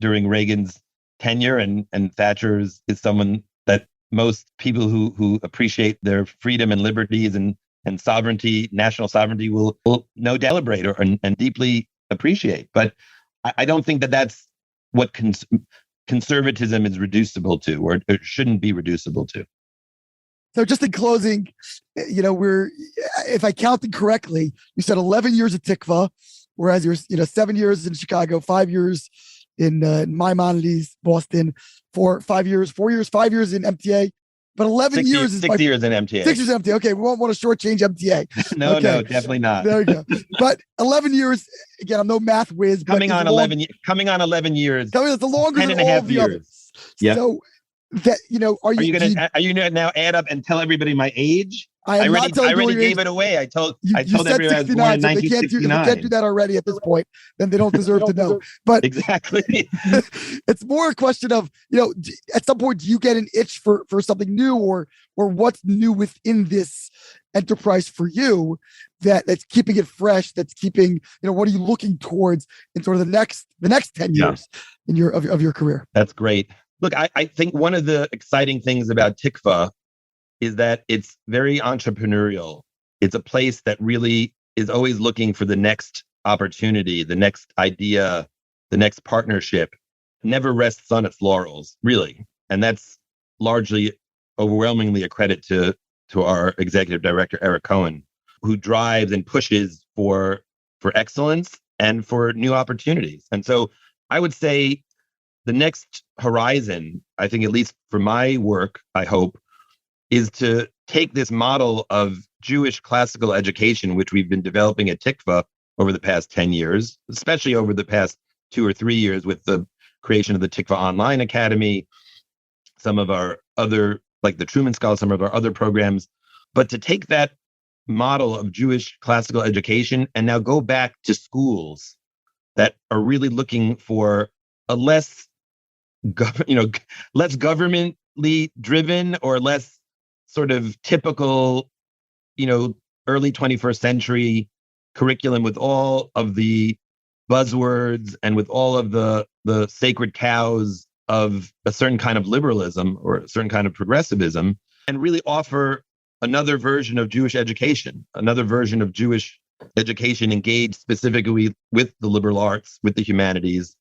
during Reagan's tenure, and Thatcher is someone that most people who appreciate their freedom and liberties and sovereignty, national sovereignty, will no doubt celebrate and deeply appreciate. But I don't think that that's what conservatism is reducible to, or it shouldn't be reducible to. So just in closing, if I counted correctly, you said 11 years at Tikvah, whereas you're, 7 years in Chicago, 5 years in Maimonides, Boston, 5 years in MTA, but 11 years is 6 years in MTA. 6 years in MTA. Okay, we won't want to shortchange MTA. No, definitely not. There you go. But 11 years, again, I'm no math whiz. Coming on 11 years. Tell me that's the longer 10 than and a all half of the years. others. Yeah. So that, are you gonna now add up and tell everybody my age? I already gave it away. I told everyone I was born in 1969. If they can't do that already at this point, then they don't deserve to know. But exactly, it's more a question of, at some point, do you get an itch for something new, or what's new within this enterprise for you that's keeping it fresh, that's keeping, what are you looking towards in sort of the next 10 years in your career? That's great. Look, I think one of the exciting things about Tikvah is that it's very entrepreneurial. It's a place that really is always looking for the next opportunity, the next idea, the next partnership. Never rests on its laurels, really. And that's largely, overwhelmingly a credit to our executive director, Eric Cohen, who drives and pushes for excellence and for new opportunities. And so I would say the next horizon, I think, at least for my work, I hope, is to take this model of Jewish classical education, which we've been developing at Tikvah over the past 10 years, especially over the past 2 or 3 years with the creation of the Tikvah Online Academy, some of our other, like the Truman Scholar, some of our other programs, but to take that model of Jewish classical education and now go back to schools that are really looking for a less governmentally driven or less sort of typical, early 21st century curriculum with all of the buzzwords and with all of the sacred cows of a certain kind of liberalism or a certain kind of progressivism, and really offer another version of Jewish education, another version of Jewish education engaged specifically with the liberal arts, with the humanities,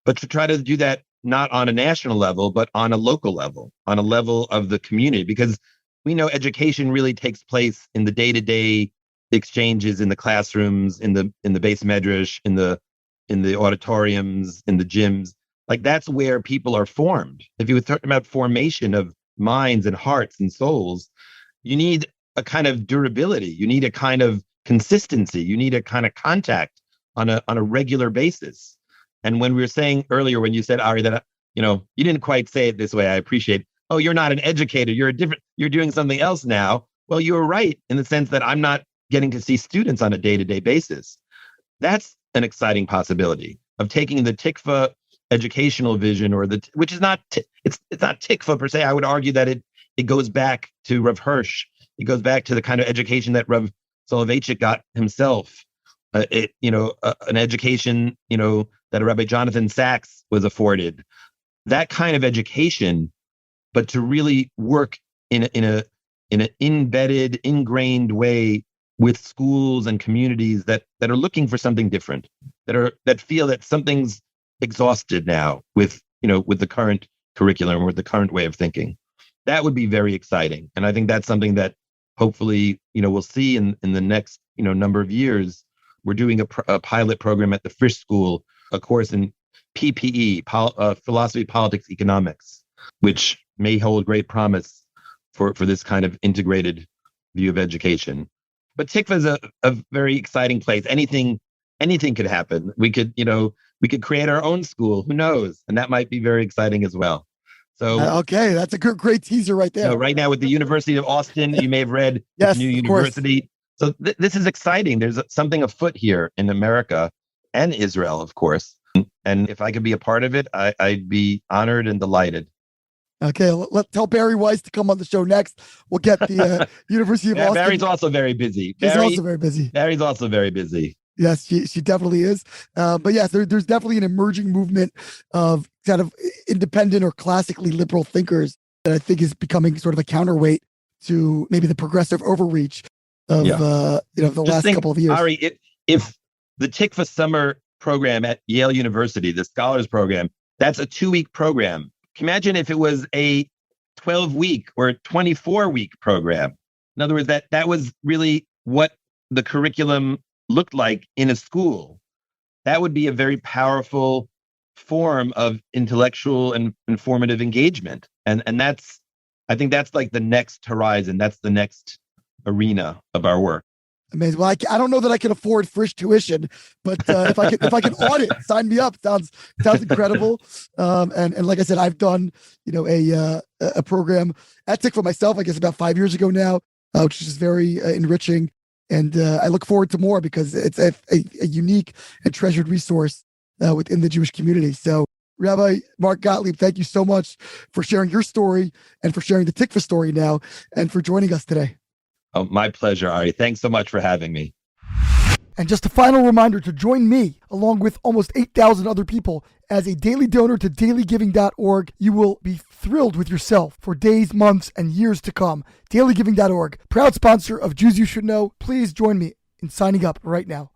but to try to do that not on a national level, but on a local level, on a level of the community, because we know education really takes place in the day-to-day exchanges in the classrooms, in the base medrash, in the auditoriums, in the gyms. Like that's where people are formed. If you were talking about formation of minds and hearts and souls, you need a kind of durability. You need a kind of consistency. You need a kind of contact on a regular basis. And when we were saying earlier, when you said, Ari, that, you didn't quite say it this way, I appreciate, oh, you're not an educator, you're doing something else now. Well, you were right in the sense that I'm not getting to see students on a day-to-day basis. That's an exciting possibility of taking the Tikvah educational vision, which is not, it's not Tikvah per se. I would argue that it goes back to Rav Hirsch. It goes back to the kind of education that Rav Soloveitchik got himself. An education, that Rabbi Jonathan Sachs was afforded. That kind of education, but to really work in an embedded, ingrained way with schools and communities that are looking for something different, that feel that something's exhausted now with the current curriculum or with the current way of thinking. That would be very exciting, and I think that's something that hopefully we'll see in the next number of years. We're doing a pilot program at the Frisch School, a course in PPE, philosophy, politics, economics, which may hold great promise for this kind of integrated view of education. But Tikvah is a very exciting place. Anything could happen. We could create our own school. Who knows? And that might be very exciting as well. So okay, that's a great teaser right there. Right now with the University of Austin, you may have read yes, new university. So this is exciting. There's something afoot here in America and Israel, of course, And if I could be a part of it, I'd be honored and delighted. Okay, let's tell Barry Weiss to come on the show next. We'll get the University of Boston. Barry's also very busy. She's also very busy. Barry's also very busy. Yes, she definitely is. But yes, there's definitely an emerging movement of kind of independent or classically liberal thinkers that I think is becoming sort of a counterweight to maybe the progressive overreach of the last couple of years. Ari, if the Tikvah summer program at Yale University, the scholars program, that's a 2-week program. Imagine if it was a 12-week or 24-week program. In other words, that was really what the curriculum looked like in a school. That would be a very powerful form of intellectual and informative engagement. And I think that's like the next horizon. That's the next arena of our work. Amazing. Well, I don't know that I can afford Frisch tuition, but if I can audit, sign me up. Sounds incredible. And like I said, I've done a program at Tikvah myself, I guess about 5 years ago now, which is very enriching. And I look forward to more because it's a unique and treasured resource within the Jewish community. So, Rabbi Mark Gottlieb, thank you so much for sharing your story and for sharing the Tikvah story now and for joining us today. Oh, my pleasure, Ari. Thanks so much for having me. And just a final reminder to join me, along with almost 8,000 other people, as a daily donor to dailygiving.org. You will be thrilled with yourself for days, months, and years to come. Dailygiving.org, proud sponsor of Jews You Should Know. Please join me in signing up right now.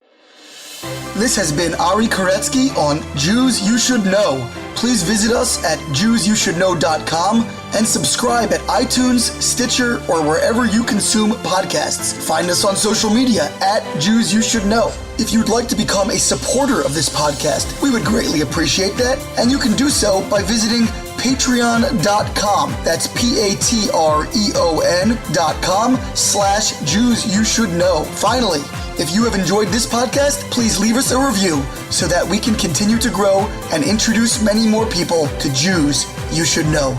This has been Ari Koretsky on Jews You Should Know. Please visit us at JewsYouShouldKnow.com and subscribe at iTunes, Stitcher, or wherever you consume podcasts. Find us on social media at Jews You Should Know. If you'd like to become a supporter of this podcast, we would greatly appreciate that, and you can do so by visiting patreon.com. That's patreon.com/Jews You Should Know. Finally, if you have enjoyed this podcast, please leave us a review so that we can continue to grow and introduce many more people to Jews You Should Know.